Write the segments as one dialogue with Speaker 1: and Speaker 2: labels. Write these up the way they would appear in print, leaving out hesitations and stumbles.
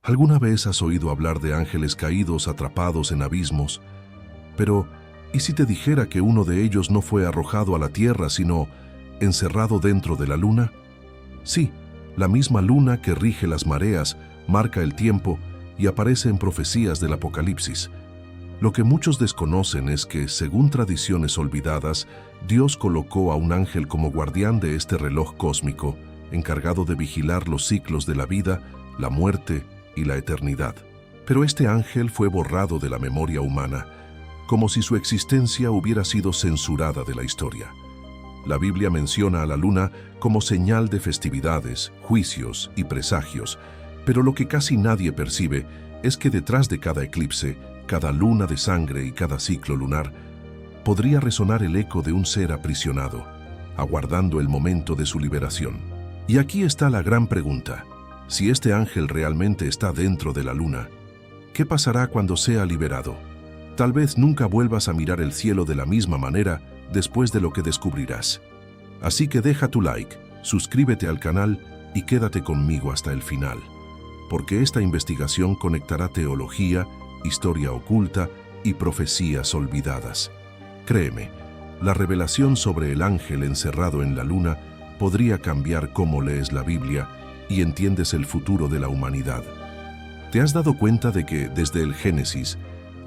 Speaker 1: ¿Alguna vez has oído hablar de ángeles caídos atrapados en abismos? Pero, ¿y si te dijera que uno de ellos no fue arrojado a la tierra, sino encerrado dentro de la luna? Sí, la misma luna que rige las mareas, marca el tiempo y aparece en profecías del Apocalipsis. Lo que muchos desconocen es que, según tradiciones olvidadas, Dios colocó a un ángel como guardián de este reloj cósmico, encargado de vigilar los ciclos de la vida, la muerte y la eternidad. Pero este ángel fue borrado de la memoria humana, como si su existencia hubiera sido censurada de la historia. La Biblia menciona a la luna como señal de festividades, juicios y presagios, pero lo que casi nadie percibe es que detrás de cada eclipse, cada luna de sangre y cada ciclo lunar, podría resonar el eco de un ser aprisionado, aguardando el momento de su liberación. Y aquí está la gran pregunta: si este ángel realmente está dentro de la luna, ¿qué pasará cuando sea liberado? Tal vez nunca vuelvas a mirar el cielo de la misma manera después de lo que descubrirás. Así que deja tu like, suscríbete al canal y quédate conmigo hasta el final, porque esta investigación conectará teología, historia oculta y profecías olvidadas. Créeme, la revelación sobre el ángel encerrado en la luna podría cambiar cómo lees la Biblia y entiendes el futuro de la humanidad. ¿Te has dado cuenta de que, desde el Génesis,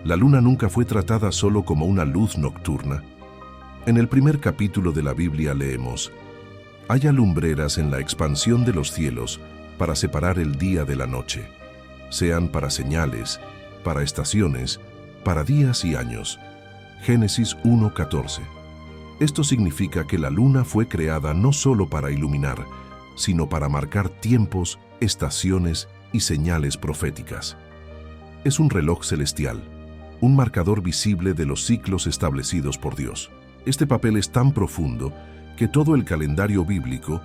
Speaker 1: la luna nunca fue tratada solo como una luz nocturna? En el primer capítulo de la Biblia leemos: «Haya lumbreras en la expansión de los cielos para separar el día de la noche, sean para señales, para estaciones, para días y años». Génesis 1:14. Esto significa que la luna fue creada no solo para iluminar, sino para marcar tiempos, estaciones y señales proféticas. Es un reloj celestial, un marcador visible de los ciclos establecidos por Dios. Este papel es tan profundo que todo el calendario bíblico,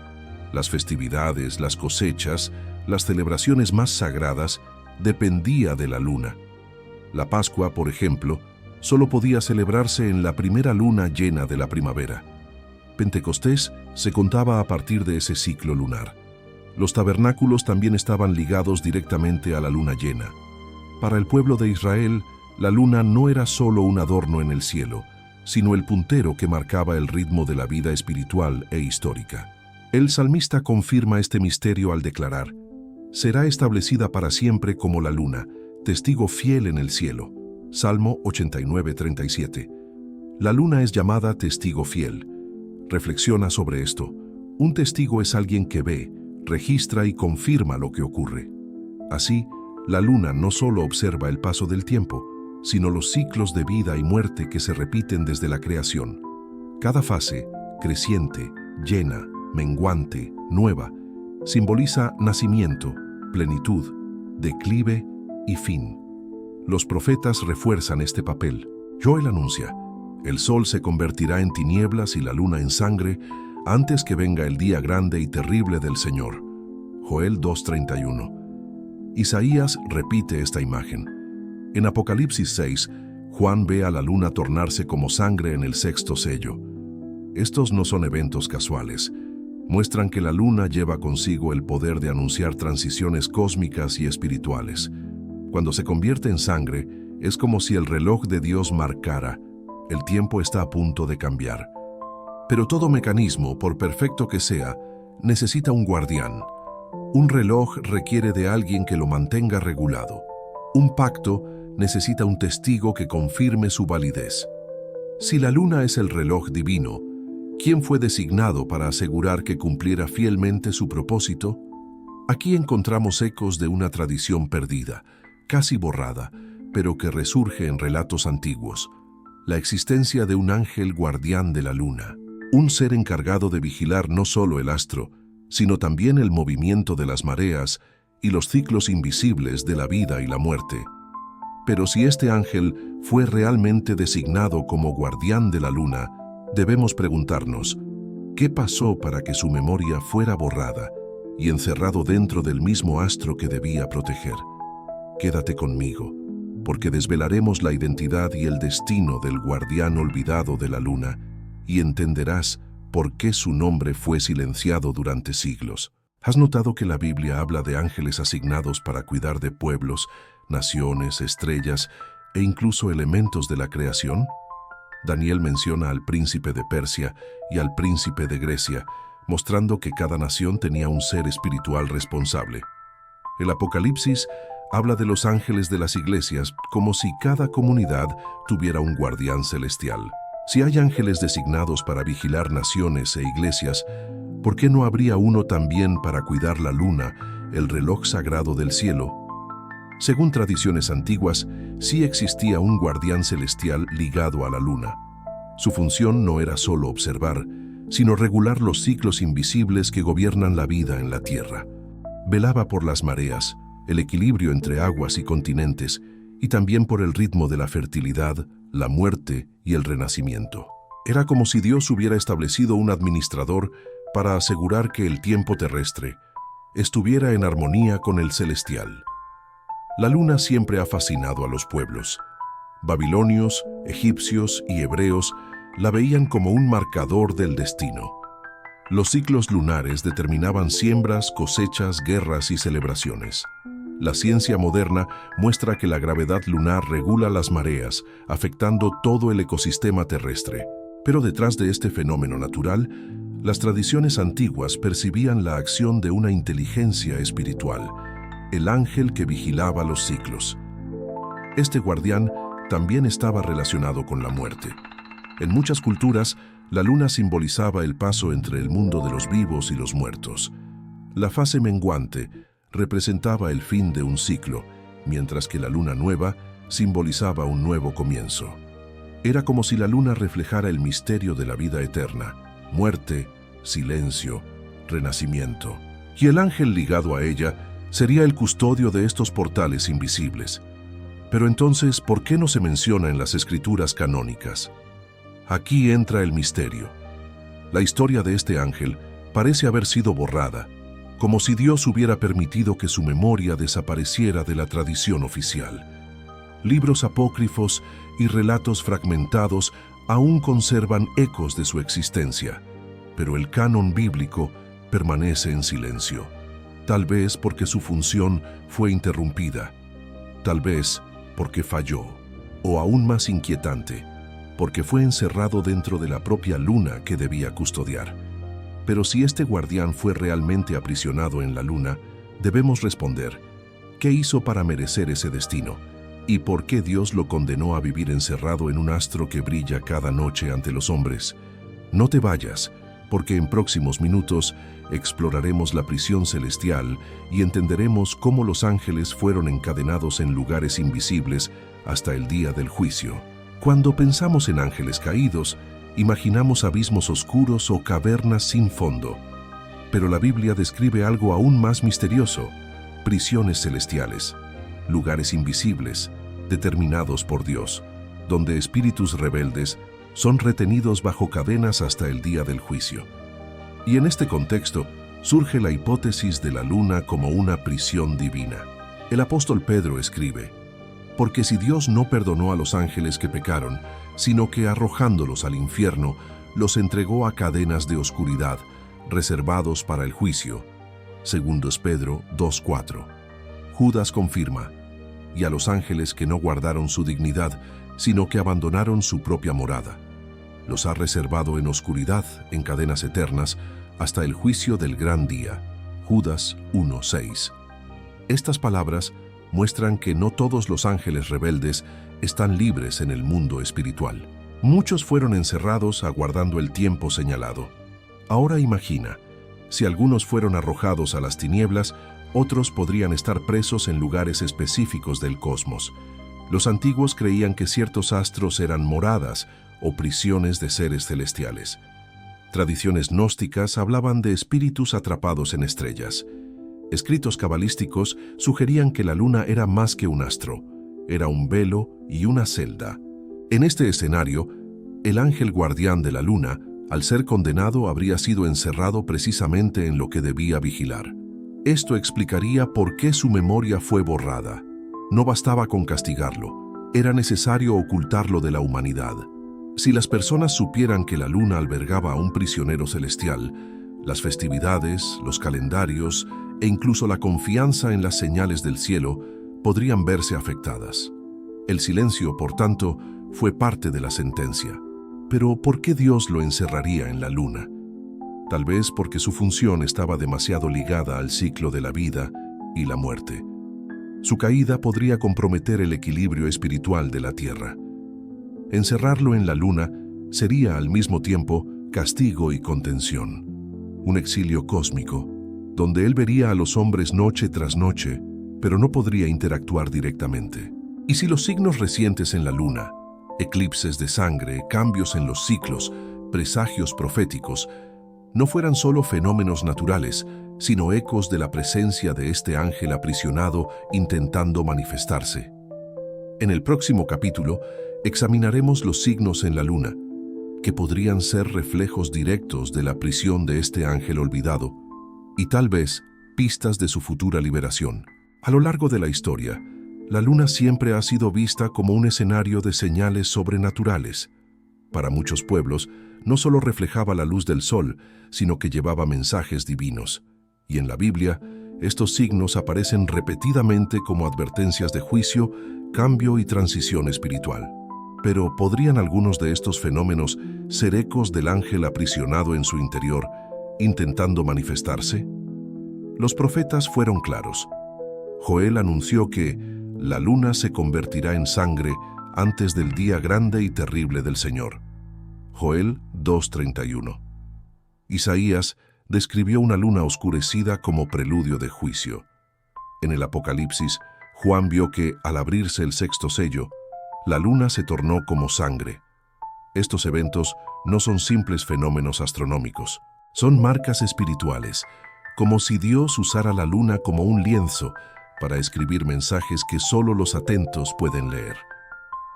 Speaker 1: las festividades, las cosechas, las celebraciones más sagradas, dependía de la luna. La Pascua, por ejemplo, solo podía celebrarse en la primera luna llena de la primavera. Pentecostés se contaba a partir de ese ciclo lunar. Los tabernáculos también estaban ligados directamente a la luna llena. Para el pueblo de Israel, la luna no era solo un adorno en el cielo, sino el puntero que marcaba el ritmo de la vida espiritual e histórica. El salmista confirma este misterio al declarar: «Será establecida para siempre como la luna, testigo fiel en el cielo». Salmo 89:37. La luna es llamada testigo fiel. Reflexiona sobre esto. Un testigo es alguien que ve, registra y confirma lo que ocurre. Así, la luna no solo observa el paso del tiempo, sino los ciclos de vida y muerte que se repiten desde la creación. Cada fase, creciente, llena, menguante, nueva, simboliza nacimiento, plenitud, declive y fin. Los profetas refuerzan este papel. Joel anuncia: «El sol se convertirá en tinieblas y la luna en sangre antes que venga el día grande y terrible del Señor». Joel 2:31. Isaías repite esta imagen. En Apocalipsis 6, Juan ve a la luna tornarse como sangre en el sexto sello. Estos no son eventos casuales. Muestran que la luna lleva consigo el poder de anunciar transiciones cósmicas y espirituales. Cuando se convierte en sangre, es como si el reloj de Dios marcara: el tiempo está a punto de cambiar. Pero todo mecanismo, por perfecto que sea, necesita un guardián. Un reloj requiere de alguien que lo mantenga regulado. Un pacto necesita un testigo que confirme su validez. Si la luna es el reloj divino, ¿quién fue designado para asegurar que cumpliera fielmente su propósito? Aquí encontramos ecos de una tradición perdida, casi borrada, pero que resurge en relatos antiguos: la existencia de un ángel guardián de la luna, un ser encargado de vigilar no solo el astro, sino también el movimiento de las mareas y los ciclos invisibles de la vida y la muerte. Pero si este ángel fue realmente designado como guardián de la luna, debemos preguntarnos: ¿qué pasó para que su memoria fuera borrada y encerrado dentro del mismo astro que debía proteger? Quédate conmigo, porque desvelaremos la identidad y el destino del guardián olvidado de la luna, y entenderás por qué su nombre fue silenciado durante siglos. ¿Has notado que la Biblia habla de ángeles asignados para cuidar de pueblos, naciones, estrellas e incluso elementos de la creación? Daniel menciona al príncipe de Persia y al príncipe de Grecia, mostrando que cada nación tenía un ser espiritual responsable. El Apocalipsis habla de los ángeles de las iglesias como si cada comunidad tuviera un guardián celestial. Si hay ángeles designados para vigilar naciones e iglesias, ¿por qué no habría uno también para cuidar la luna, el reloj sagrado del cielo? Según tradiciones antiguas, sí existía un guardián celestial ligado a la luna. Su función no era solo observar, sino regular los ciclos invisibles que gobiernan la vida en la tierra. Velaba por las mareas, el equilibrio entre aguas y continentes, y también por el ritmo de la fertilidad, la muerte y el renacimiento. Era como si Dios hubiera establecido un administrador para asegurar que el tiempo terrestre estuviera en armonía con el celestial. La luna siempre ha fascinado a los pueblos. Babilonios, egipcios y hebreos la veían como un marcador del destino. Los ciclos lunares determinaban siembras, cosechas, guerras y celebraciones. La ciencia moderna muestra que la gravedad lunar regula las mareas, afectando todo el ecosistema terrestre. Pero detrás de este fenómeno natural, las tradiciones antiguas percibían la acción de una inteligencia espiritual, el ángel que vigilaba los ciclos. Este guardián también estaba relacionado con la muerte. En muchas culturas, la luna simbolizaba el paso entre el mundo de los vivos y los muertos. La fase menguante representaba el fin de un ciclo, mientras que la luna nueva simbolizaba un nuevo comienzo. Era como si la luna reflejara el misterio de la vida eterna, muerte, silencio, renacimiento. Y el ángel ligado a ella sería el custodio de estos portales invisibles. Pero entonces, ¿por qué no se menciona en las escrituras canónicas? Aquí entra el misterio. La historia de este ángel parece haber sido borrada, como si Dios hubiera permitido que su memoria desapareciera de la tradición oficial. Libros apócrifos y relatos fragmentados aún conservan ecos de su existencia, pero el canon bíblico permanece en silencio. Tal vez porque su función fue interrumpida, tal vez porque falló, o aún más inquietante, porque fue encerrado dentro de la propia luna que debía custodiar. Pero si este guardián fue realmente aprisionado en la luna, debemos responder, ¿qué hizo para merecer ese destino? ¿Y por qué Dios lo condenó a vivir encerrado en un astro que brilla cada noche ante los hombres? No te vayas, porque en próximos minutos exploraremos la prisión celestial y entenderemos cómo los ángeles fueron encadenados en lugares invisibles hasta el día del juicio. Cuando pensamos en ángeles caídos, imaginamos abismos oscuros o cavernas sin fondo. Pero la Biblia describe algo aún más misterioso: prisiones celestiales, lugares invisibles, determinados por Dios, donde espíritus rebeldes son retenidos bajo cadenas hasta el día del juicio. Y en este contexto surge la hipótesis de la luna como una prisión divina. El apóstol Pedro escribe: porque si Dios no perdonó a los ángeles que pecaron, sino que arrojándolos al infierno, los entregó a cadenas de oscuridad, reservados para el juicio. 2 Pedro 2:4. Judas confirma: y a los ángeles que no guardaron su dignidad, sino que abandonaron su propia morada. Los ha reservado en oscuridad, en cadenas eternas, hasta el juicio del gran día. Judas 1:6. Estas palabras muestran que no todos los ángeles rebeldes están libres en el mundo espiritual. Muchos fueron encerrados aguardando el tiempo señalado. Ahora imagina, si algunos fueron arrojados a las tinieblas, otros podrían estar presos en lugares específicos del cosmos. Los antiguos creían que ciertos astros eran moradas o prisiones de seres celestiales. Tradiciones gnósticas hablaban de espíritus atrapados en estrellas. Escritos cabalísticos sugerían que la luna era más que un astro, era un velo y una celda. En este escenario, el ángel guardián de la luna, al ser condenado, habría sido encerrado precisamente en lo que debía vigilar. Esto explicaría por qué su memoria fue borrada. No bastaba con castigarlo, era necesario ocultarlo de la humanidad. Si las personas supieran que la luna albergaba a un prisionero celestial, Las festividades, los calendarios e incluso la confianza en las señales del cielo podrían verse afectadas. El silencio, por tanto, fue parte de la sentencia. Pero ¿por qué Dios lo encerraría en la luna? Tal vez porque su función estaba demasiado ligada al ciclo de la vida y la muerte. Su caída podría comprometer el equilibrio espiritual de la tierra. Encerrarlo en la luna sería al mismo tiempo castigo y contención, un exilio cósmico, donde él vería a los hombres noche tras noche, pero no podría interactuar directamente. ¿Y si los signos recientes en la luna, eclipses de sangre, cambios en los ciclos, presagios proféticos, no fueran solo fenómenos naturales, sino ecos de la presencia de este ángel aprisionado intentando manifestarse? En el próximo capítulo examinaremos los signos en la luna, que podrían ser reflejos directos de la prisión de este ángel olvidado y tal vez pistas de su futura liberación. A lo largo de la historia, la luna siempre ha sido vista como un escenario de señales sobrenaturales. Para muchos pueblos, no solo reflejaba la luz del sol, sino que llevaba mensajes divinos. Y en la Biblia, estos signos aparecen repetidamente como advertencias de juicio, cambio y transición espiritual. Pero ¿podrían algunos de estos fenómenos ser ecos del ángel aprisionado en su interior, intentando manifestarse? Los profetas fueron claros. Joel anunció que la luna se convertirá en sangre antes del día grande y terrible del Señor. Joel 2:31. Isaías describió una luna oscurecida como preludio de juicio. En el Apocalipsis, Juan vio que, al abrirse el sexto sello, la luna se tornó como sangre. Estos eventos no son simples fenómenos astronómicos, son marcas espirituales, como si Dios usara la luna como un lienzo para escribir mensajes que solo los atentos pueden leer.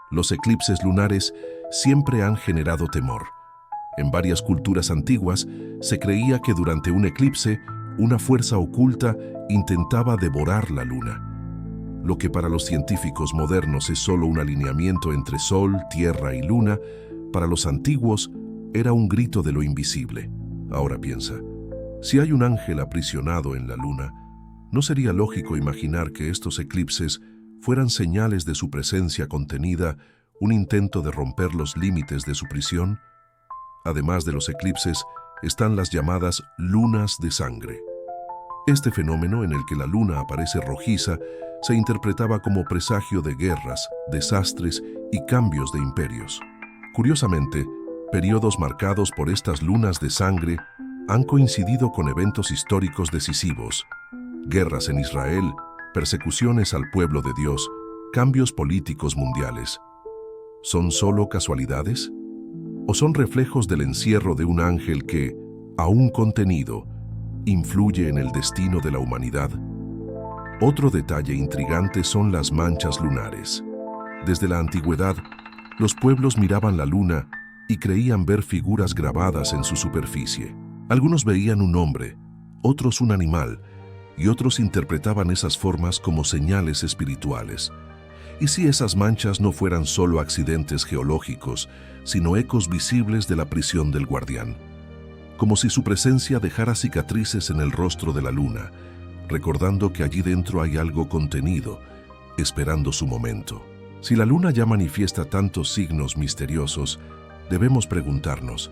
Speaker 1: Los eclipses lunares siempre han generado temor. En varias culturas antiguas se creía que durante un eclipse, una fuerza oculta intentaba devorar la luna. Lo que para los científicos modernos es solo un alineamiento entre Sol, Tierra y Luna, para los antiguos era un grito de lo invisible. Ahora piensa, si hay un ángel aprisionado en la Luna, ¿no sería lógico imaginar que estos eclipses fueran señales de su presencia contenida, un intento de romper los límites de su prisión? Además de los eclipses, están las llamadas lunas de sangre. Este fenómeno, en el que la luna aparece rojiza, se interpretaba como presagio de guerras, desastres y cambios de imperios. Curiosamente, periodos marcados por estas lunas de sangre han coincidido con eventos históricos decisivos: guerras en Israel, persecuciones al pueblo de Dios, cambios políticos mundiales. ¿Son solo casualidades? ¿O son reflejos del encierro de un ángel que, aún contenido, influye en el destino de la humanidad? Otro detalle intrigante son las manchas lunares. Desde la antigüedad, los pueblos miraban la luna y creían ver figuras grabadas en su superficie. Algunos veían un hombre, otros un animal, y otros interpretaban esas formas como señales espirituales. ¿Y si esas manchas no fueran solo accidentes geológicos, sino ecos visibles de la prisión del guardián? Como si su presencia dejara cicatrices en el rostro de la luna, recordando que allí dentro hay algo contenido, esperando su momento. Si la luna ya manifiesta tantos signos misteriosos, debemos preguntarnos,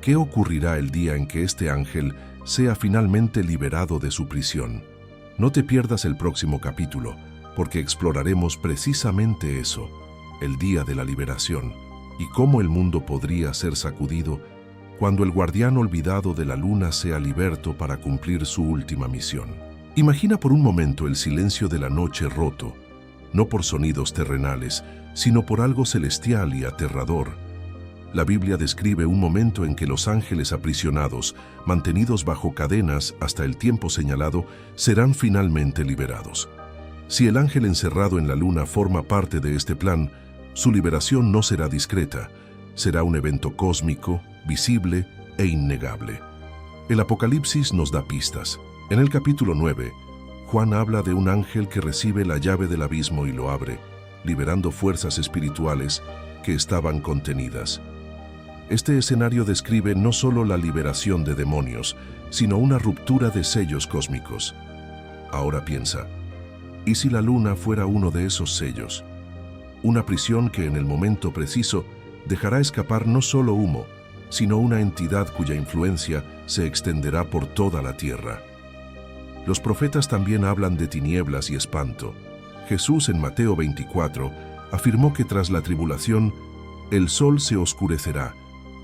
Speaker 1: ¿qué ocurrirá el día en que este ángel sea finalmente liberado de su prisión? No te pierdas el próximo capítulo, porque exploraremos precisamente eso, el día de la liberación, y cómo el mundo podría ser sacudido cuando el guardián olvidado de la luna sea liberto para cumplir su última misión. Imagina por un momento el silencio de la noche roto, no por sonidos terrenales, sino por algo celestial y aterrador. La Biblia describe un momento en que los ángeles aprisionados, mantenidos bajo cadenas hasta el tiempo señalado, serán finalmente liberados. Si el ángel encerrado en la luna forma parte de este plan, su liberación no será discreta, será un evento cósmico, visible e innegable. El Apocalipsis nos da pistas. En el capítulo 9, Juan habla de un ángel que recibe la llave del abismo y lo abre, liberando fuerzas espirituales que estaban contenidas. Este escenario describe no solo la liberación de demonios, sino una ruptura de sellos cósmicos. Ahora piensa, ¿y si la luna fuera uno de esos sellos? Una prisión que en el momento preciso dejará escapar no solo humo, sino una entidad cuya influencia se extenderá por toda la tierra. Los profetas también hablan de tinieblas y espanto. Jesús en Mateo 24 afirmó que tras la tribulación, el sol se oscurecerá,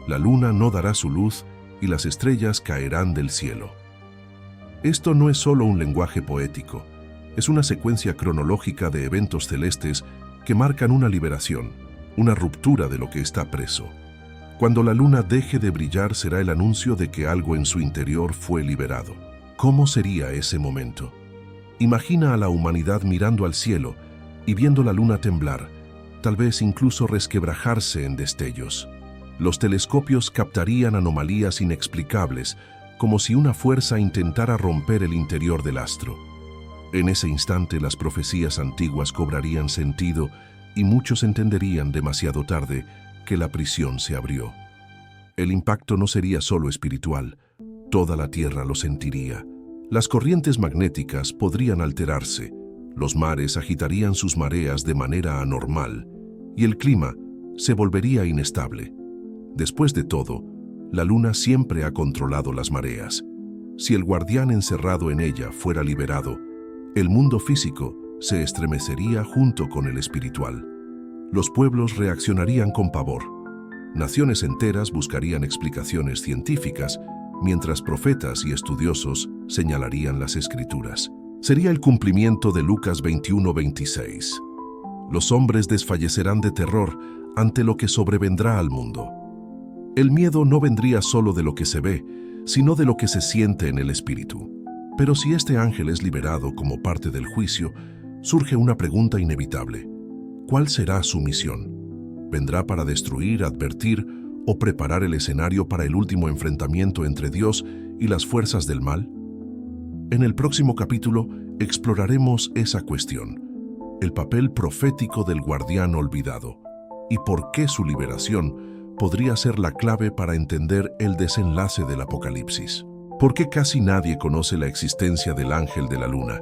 Speaker 1: la luna no dará su luz y las estrellas caerán del cielo. Esto no es solo un lenguaje poético, es una secuencia cronológica de eventos celestes que marcan una liberación, una ruptura de lo que está preso. Cuando la luna deje de brillar será el anuncio de que algo en su interior fue liberado. ¿Cómo sería ese momento? Imagina a la humanidad mirando al cielo y viendo la luna temblar, tal vez incluso resquebrajarse en destellos. Los telescopios captarían anomalías inexplicables, como si una fuerza intentara romper el interior del astro. En ese instante las profecías antiguas cobrarían sentido y muchos entenderían demasiado tarde que la prisión se abrió. El impacto no sería solo espiritual, toda la tierra lo sentiría. Las corrientes magnéticas podrían alterarse, los mares agitarían sus mareas de manera anormal y el clima se volvería inestable. Después de todo, la luna siempre ha controlado las mareas. Si el guardián encerrado en ella fuera liberado, el mundo físico se estremecería junto con el espiritual. Los pueblos reaccionarían con pavor. Naciones enteras buscarían explicaciones científicas, mientras profetas y estudiosos señalarían las escrituras. Sería el cumplimiento de Lucas 21:26. Los hombres desfallecerán de terror ante lo que sobrevendrá al mundo. El miedo no vendría solo de lo que se ve, sino de lo que se siente en el espíritu. Pero si este ángel es liberado como parte del juicio, surge una pregunta inevitable. ¿Cuál será su misión? ¿Vendrá para destruir, advertir o preparar el escenario para el último enfrentamiento entre Dios y las fuerzas del mal? En el próximo capítulo exploraremos esa cuestión, el papel profético del guardián olvidado y por qué su liberación podría ser la clave para entender el desenlace del Apocalipsis. ¿Por qué casi nadie conoce la existencia del ángel de la luna?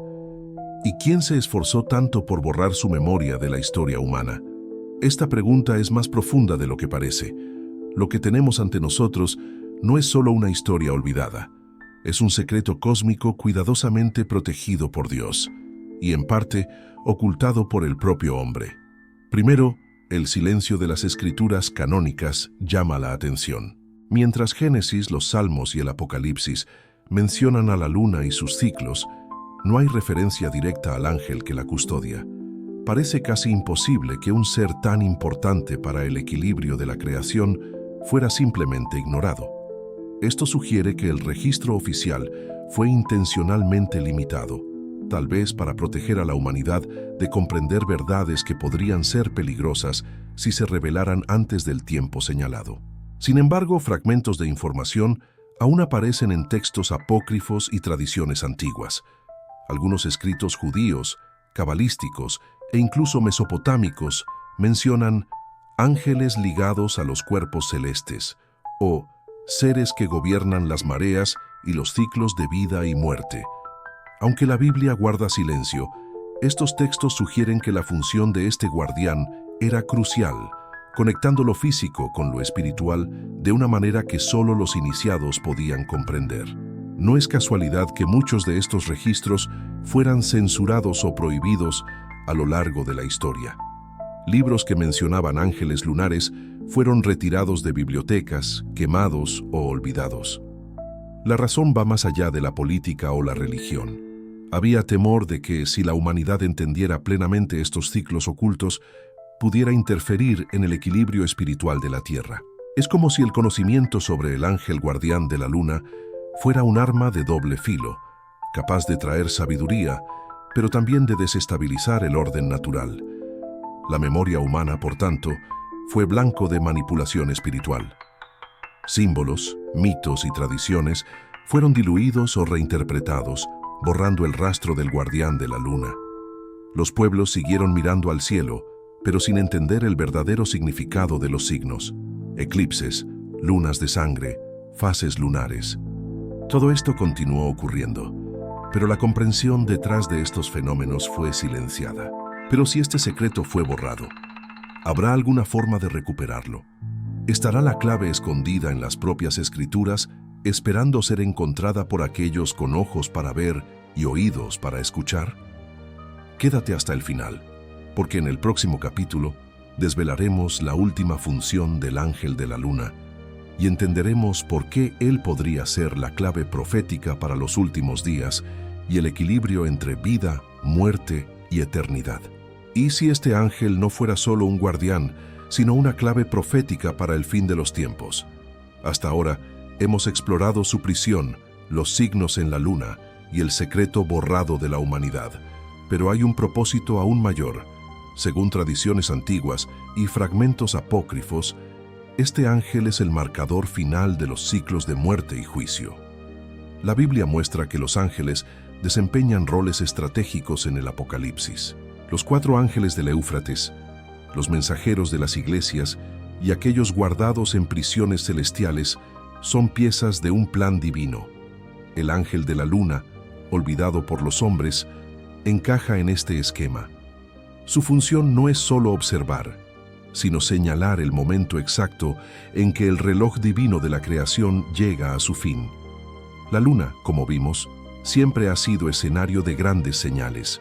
Speaker 1: ¿Y quién se esforzó tanto por borrar su memoria de la historia humana? Esta pregunta es más profunda de lo que parece. Lo que tenemos ante nosotros no es solo una historia olvidada. Es un secreto cósmico cuidadosamente protegido por Dios y, en parte, ocultado por el propio hombre. Primero, el silencio de las escrituras canónicas llama la atención. Mientras Génesis, los Salmos y el Apocalipsis mencionan a la luna y sus ciclos, no hay referencia directa al ángel que la custodia. Parece casi imposible que un ser tan importante para el equilibrio de la creación fuera simplemente ignorado. Esto sugiere que el registro oficial fue intencionalmente limitado, tal vez para proteger a la humanidad de comprender verdades que podrían ser peligrosas si se revelaran antes del tiempo señalado. Sin embargo, fragmentos de información aún aparecen en textos apócrifos y tradiciones antiguas. Algunos escritos judíos, cabalísticos e incluso mesopotámicos mencionan ángeles ligados a los cuerpos celestes o seres que gobiernan las mareas y los ciclos de vida y muerte. Aunque la Biblia guarda silencio, estos textos sugieren que la función de este guardián era crucial, conectando lo físico con lo espiritual de una manera que solo los iniciados podían comprender. No es casualidad que muchos de estos registros fueran censurados o prohibidos a lo largo de la historia. Libros que mencionaban ángeles lunares fueron retirados de bibliotecas, quemados o olvidados. La razón va más allá de la política o la religión. Había temor de que, si la humanidad entendiera plenamente estos ciclos ocultos, pudiera interferir en el equilibrio espiritual de la Tierra. Es como si el conocimiento sobre el ángel guardián de la luna fuera un arma de doble filo, capaz de traer sabiduría, pero también de desestabilizar el orden natural. La memoria humana, por tanto, fue blanco de manipulación espiritual. Símbolos, mitos y tradiciones fueron diluidos o reinterpretados, borrando el rastro del guardián de la luna. Los pueblos siguieron mirando al cielo, pero sin entender el verdadero significado de los signos, eclipses, lunas de sangre, fases lunares. Todo esto continuó ocurriendo, pero la comprensión detrás de estos fenómenos fue silenciada. Pero si este secreto fue borrado, ¿habrá alguna forma de recuperarlo? ¿Estará la clave escondida en las propias escrituras, esperando ser encontrada por aquellos con ojos para ver y oídos para escuchar? Quédate hasta el final, porque en el próximo capítulo desvelaremos la última función del ángel de la luna y entenderemos por qué él podría ser la clave profética para los últimos días y el equilibrio entre vida, muerte y eternidad. ¿Y si este ángel no fuera solo un guardián, sino una clave profética para el fin de los tiempos? Hasta ahora hemos explorado su prisión, los signos en la luna y el secreto borrado de la humanidad. Pero hay un propósito aún mayor. Según tradiciones antiguas y fragmentos apócrifos, este ángel es el marcador final de los ciclos de muerte y juicio. La Biblia muestra que los ángeles desempeñan roles estratégicos en el Apocalipsis. Los 4 ángeles del Éufrates, los mensajeros de las iglesias y aquellos guardados en prisiones celestiales son piezas de un plan divino. El ángel de la luna, olvidado por los hombres, encaja en este esquema. Su función no es solo observar, sino señalar el momento exacto en que el reloj divino de la creación llega a su fin. La luna, como vimos, siempre ha sido escenario de grandes señales: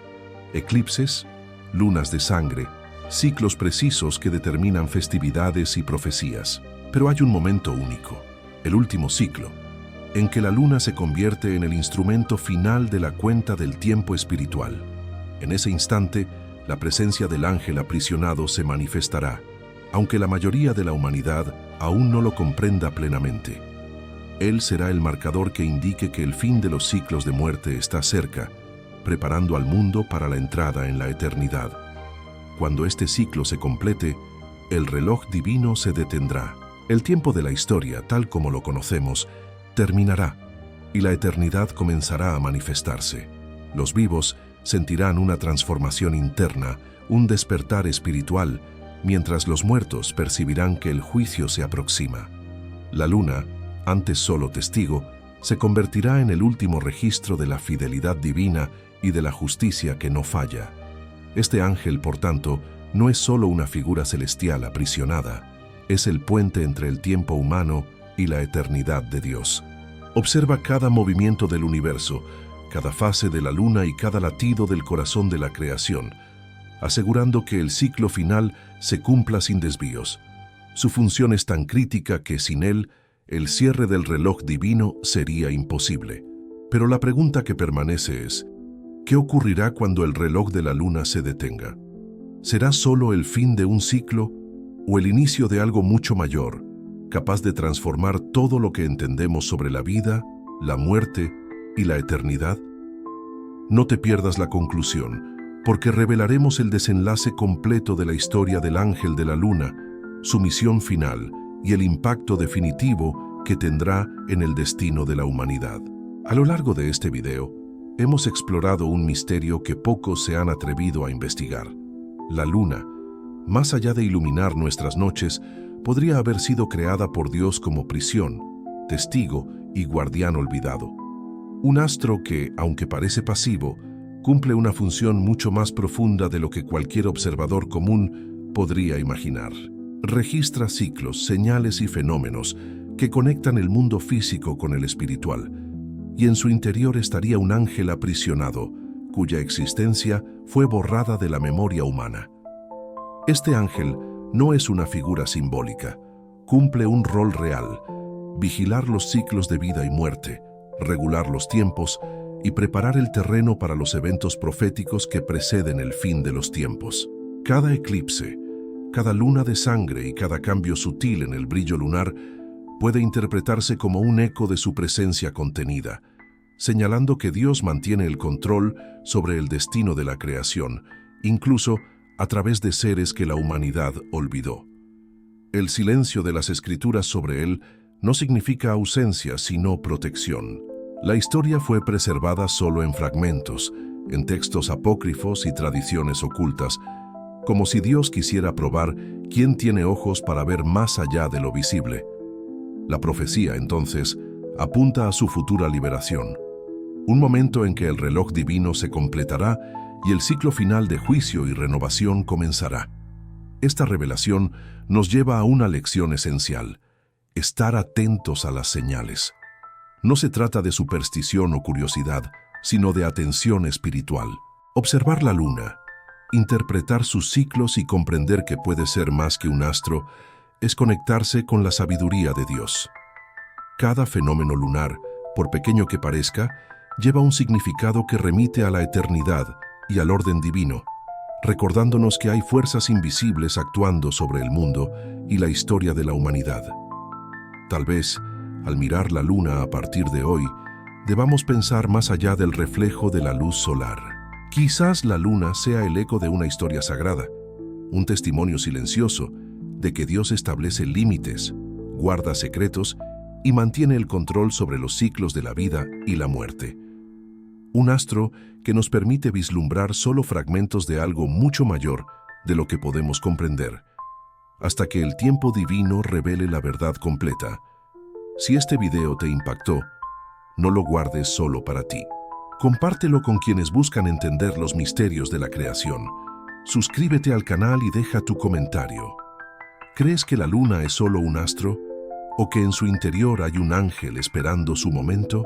Speaker 1: eclipses, lunas de sangre, ciclos precisos que determinan festividades y profecías. Pero hay un momento único, el último ciclo, en que la luna se convierte en el instrumento final de la cuenta del tiempo espiritual. En ese instante, la presencia del ángel aprisionado se manifestará, aunque la mayoría de la humanidad aún no lo comprenda plenamente. Él será el marcador que indique que el fin de los ciclos de muerte está cerca, preparando al mundo para la entrada en la eternidad. Cuando este ciclo se complete, el reloj divino se detendrá. El tiempo de la historia, tal como lo conocemos, terminará y la eternidad comenzará a manifestarse. Los vivos sentirán una transformación interna, un despertar espiritual, mientras los muertos percibirán que el juicio se aproxima. La luna, antes solo testigo, se convertirá en el último registro de la fidelidad divina y de la justicia que no falla. Este ángel, por tanto, no es solo una figura celestial aprisionada, es el puente entre el tiempo humano y la eternidad de Dios. Observa cada movimiento del universo, cada fase de la luna y cada latido del corazón de la creación, asegurando que el ciclo final se cumpla sin desvíos. Su función es tan crítica que sin él, el cierre del reloj divino sería imposible. Pero la pregunta que permanece es: ¿qué ocurrirá cuando el reloj de la luna se detenga? ¿Será solo el fin de un ciclo o el inicio de algo mucho mayor, capaz de transformar todo lo que entendemos sobre la vida, la muerte y la eternidad? No te pierdas la conclusión, porque revelaremos el desenlace completo de la historia del ángel de la luna, su misión final y el impacto definitivo que tendrá en el destino de la humanidad. A lo largo de este video, hemos explorado un misterio que pocos se han atrevido a investigar. La luna, más allá de iluminar nuestras noches, podría haber sido creada por Dios como prisión, testigo y guardián olvidado. Un astro que, aunque parece pasivo, cumple una función mucho más profunda de lo que cualquier observador común podría imaginar. Registra ciclos, señales y fenómenos que conectan el mundo físico con el espiritual, y en su interior estaría un ángel aprisionado, cuya existencia fue borrada de la memoria humana. Este ángel no es una figura simbólica, cumple un rol real: vigilar los ciclos de vida y muerte, regular los tiempos y preparar el terreno para los eventos proféticos que preceden el fin de los tiempos. Cada eclipse, cada luna de sangre y cada cambio sutil en el brillo lunar puede interpretarse como un eco de su presencia contenida, señalando que Dios mantiene el control sobre el destino de la creación, incluso a través de seres que la humanidad olvidó. El silencio de las escrituras sobre él no significa ausencia, sino protección. La historia fue preservada solo en fragmentos, en textos apócrifos y tradiciones ocultas, como si Dios quisiera probar quién tiene ojos para ver más allá de lo visible. La profecía, entonces, apunta a su futura liberación, un momento en que el reloj divino se completará y el ciclo final de juicio y renovación comenzará. Esta revelación nos lleva a una lección esencial: estar atentos a las señales. No se trata de superstición o curiosidad, sino de atención espiritual. Observar la luna, interpretar sus ciclos y comprender que puede ser más que un astro, es conectarse con la sabiduría de Dios. Cada fenómeno lunar, por pequeño que parezca, lleva un significado que remite a la eternidad y al orden divino, recordándonos que hay fuerzas invisibles actuando sobre el mundo y la historia de la humanidad. Tal vez, al mirar la luna a partir de hoy, debamos pensar más allá del reflejo de la luz solar. Quizás la luna sea el eco de una historia sagrada, un testimonio silencioso de que Dios establece límites, guarda secretos y mantiene el control sobre los ciclos de la vida y la muerte. Un astro que nos permite vislumbrar solo fragmentos de algo mucho mayor de lo que podemos comprender, hasta que el tiempo divino revele la verdad completa. Si este video te impactó, no lo guardes solo para ti. Compártelo con quienes buscan entender los misterios de la creación. Suscríbete al canal y deja tu comentario. ¿Crees que la luna es solo un astro? ¿O que en su interior hay un ángel esperando su momento?